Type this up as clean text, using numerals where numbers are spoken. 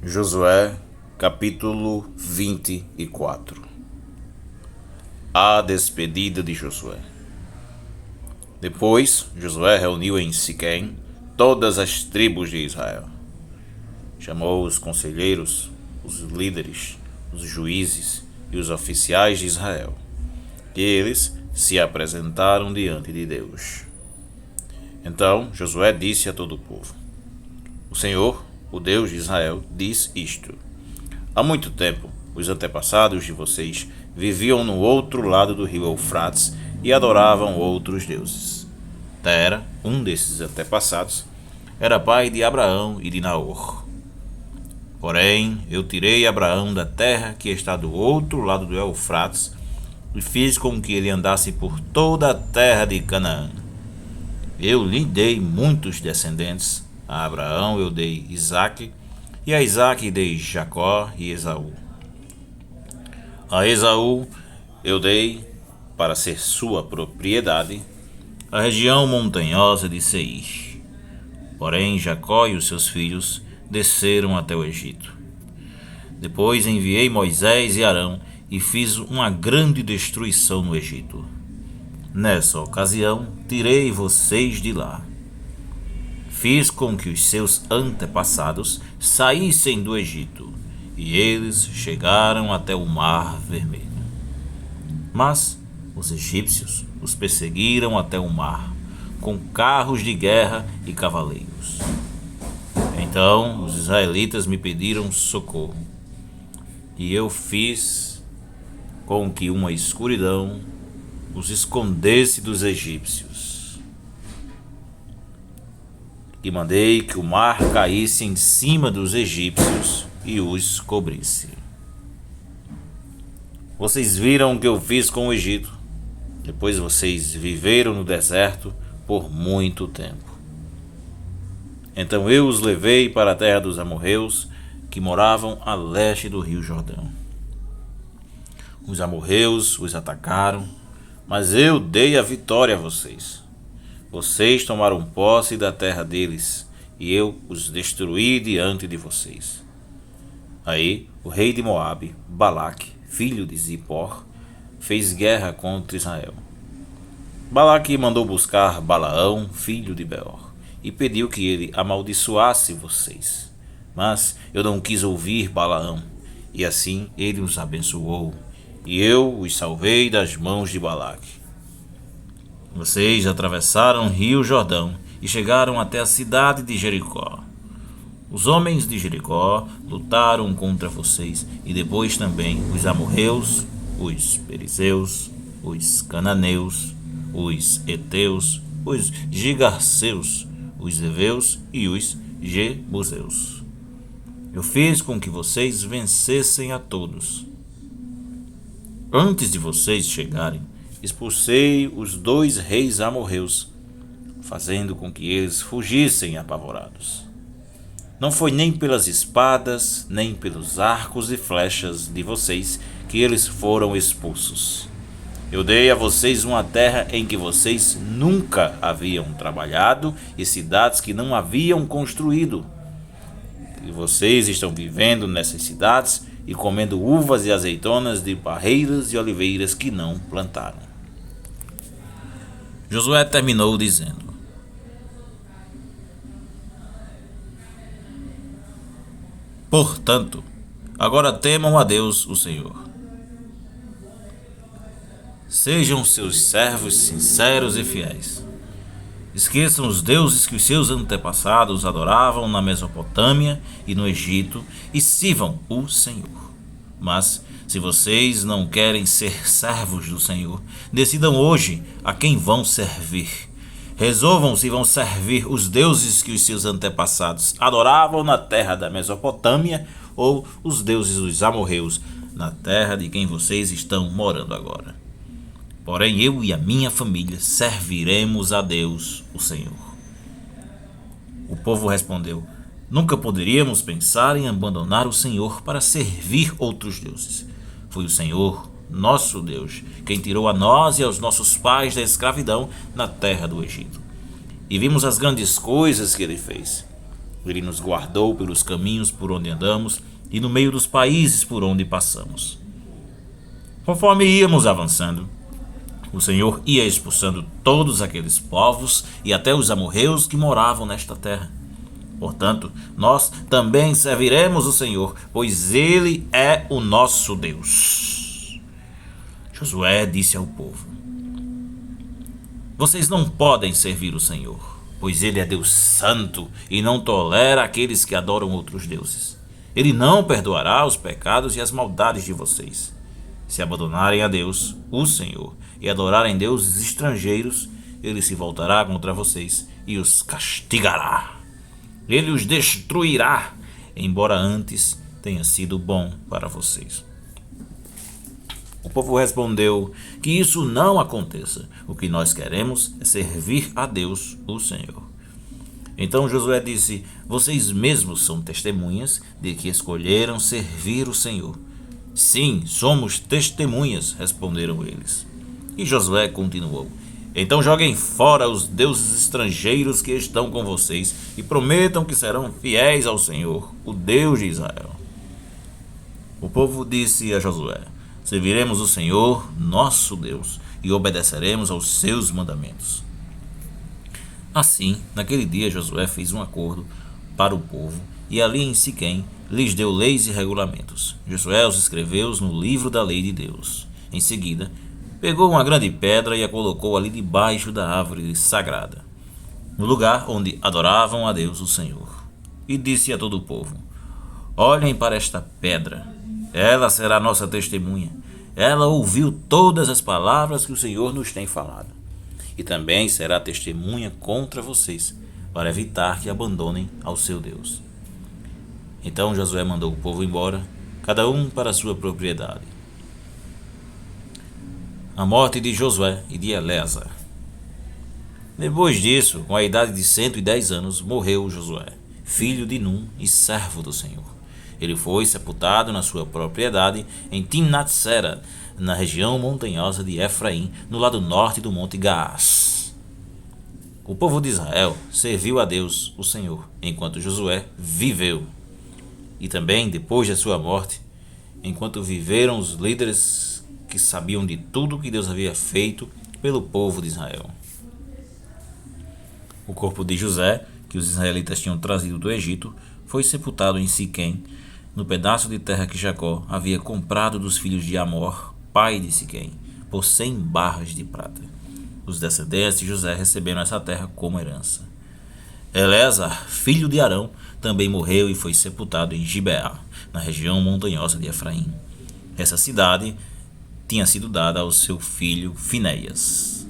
Josué, capítulo 24. A despedida de Josué. Depois, Josué reuniu em Siquém todas as tribos de Israel. Chamou os conselheiros, os líderes, os juízes e os oficiais de Israel. E eles se apresentaram diante de Deus. Então Josué disse a todo o povo: O Senhor, o Deus de Israel, diz isto: Há muito tempo, os antepassados de vocês viviam no outro lado do rio Eufrates e adoravam outros deuses. Tera, um desses antepassados, era pai de Abraão e de Naor. Porém, eu tirei Abraão da terra que está do outro lado do Eufrates e fiz com que ele andasse por toda a terra de Canaã. Eu lhe dei muitos descendentes. A Abraão eu dei Isaque, e a Isaque dei Jacó e Esaú. A Esaú eu dei, para ser sua propriedade, a região montanhosa de Seir. Porém, Jacó e os seus filhos desceram até o Egito. Depois enviei Moisés e Arão e fiz uma grande destruição no Egito. Nessa ocasião, tirei vocês de lá. Fiz com que os seus antepassados saíssem do Egito, e eles chegaram até o Mar Vermelho. Mas os egípcios os perseguiram até o mar, com carros de guerra e cavaleiros. Então os israelitas me pediram socorro, e eu fiz com que uma escuridão os escondesse dos egípcios. E mandei que o mar caísse em cima dos egípcios e os cobrisse. Vocês viram o que eu fiz com o Egito. Depois vocês viveram no deserto por muito tempo. Então eu os levei para a terra dos amorreus, que moravam a leste do rio Jordão. Os amorreus os atacaram, mas eu dei a vitória a vocês. Vocês tomaram posse da terra deles, e eu os destruí diante de vocês. Aí o rei de Moabe, Balaque, filho de Zippor, fez guerra contra Israel. Balaque mandou buscar Balaão, filho de Beor, e pediu que ele amaldiçoasse vocês. Mas eu não quis ouvir Balaão, e assim ele os abençoou, e eu os salvei das mãos de Balaque. Vocês atravessaram o rio Jordão e chegaram até a cidade de Jericó. Os homens de Jericó lutaram contra vocês, e depois também os amorreus, os perizeus, os cananeus, os heteus, os gigarseus, os heveus e os jebuseus. Eu fiz com que vocês vencessem a todos. Antes de vocês chegarem, expulsei os 2 reis amorreus, fazendo com que eles fugissem apavorados. Não foi nem pelas espadas, nem pelos arcos e flechas de vocês que eles foram expulsos. Eu dei a vocês uma terra em que vocês nunca haviam trabalhado e cidades que não haviam construído. E vocês estão vivendo nessas cidades e comendo uvas e azeitonas de parreiras e oliveiras que não plantaram. Josué terminou dizendo: Portanto, agora temam a Deus, o Senhor. Sejam seus servos sinceros e fiéis. Esqueçam os deuses que os seus antepassados adoravam na Mesopotâmia e no Egito e sirvam o Senhor. Mas, se vocês não querem ser servos do Senhor, decidam hoje a quem vão servir. Resolvam se vão servir os deuses que os seus antepassados adoravam na terra da Mesopotâmia ou os deuses dos amorreus na terra de quem vocês estão morando agora. Porém, eu e a minha família serviremos a Deus, o Senhor. O povo respondeu: Nunca poderíamos pensar em abandonar o Senhor para servir outros deuses. Foi o Senhor, nosso Deus, quem tirou a nós e aos nossos pais da escravidão na terra do Egito. E vimos as grandes coisas que ele fez. Ele nos guardou pelos caminhos por onde andamos e no meio dos países por onde passamos. Conforme íamos avançando, o Senhor ia expulsando todos aqueles povos e até os amorreus que moravam nesta terra. Portanto, nós também serviremos o Senhor, pois Ele é o nosso Deus. Josué disse ao povo: Vocês não podem servir o Senhor, pois Ele é Deus santo e não tolera aqueles que adoram outros deuses. Ele não perdoará os pecados e as maldades de vocês. Se abandonarem a Deus, o Senhor, e adorarem deuses estrangeiros, Ele se voltará contra vocês e os castigará. Ele os destruirá, embora antes tenha sido bom para vocês. O povo respondeu que isso não aconteça. O que nós queremos é servir a Deus, o Senhor. Então Josué disse: Vocês mesmos são testemunhas de que escolheram servir o Senhor. Sim, somos testemunhas, responderam eles. E Josué continuou: Então joguem fora os deuses estrangeiros que estão com vocês e prometam que serão fiéis ao Senhor, o Deus de Israel. O povo disse a Josué: Serviremos o Senhor, nosso Deus, e obedeceremos aos seus mandamentos. Assim, naquele dia Josué fez um acordo para o povo e ali em Siquém lhes deu leis e regulamentos. Josué os escreveu no livro da lei de Deus. Em seguida, pegou uma grande pedra e a colocou ali debaixo da árvore sagrada, no lugar onde adoravam a Deus o Senhor. E disse a todo o povo: Olhem para esta pedra, ela será nossa testemunha. Ela ouviu todas as palavras que o Senhor nos tem falado. E também será testemunha contra vocês, para evitar que abandonem ao seu Deus. Então Josué mandou o povo embora, cada um para a sua propriedade. A morte de Josué e de Eleazar. Depois disso, com a idade de 110 anos, morreu Josué, filho de Num e servo do Senhor. Ele foi sepultado na sua propriedade em Timnat-Sera, na região montanhosa de Efraim, no lado norte do monte Gaás. O povo de Israel serviu a Deus, o Senhor, enquanto Josué viveu. E também depois da sua morte, enquanto viveram os líderes que sabiam de tudo que Deus havia feito pelo povo de Israel. O corpo de José, que os israelitas tinham trazido do Egito, foi sepultado em Siquém, no pedaço de terra que Jacó havia comprado dos filhos de Amor, pai de Siquém, por 100 barras de prata. Os descendentes de José receberam essa terra como herança. Eleazar, filho de Arão, também morreu e foi sepultado em Gibeá, na região montanhosa de Efraim. Essa cidade tinha sido dada ao seu filho Finéias.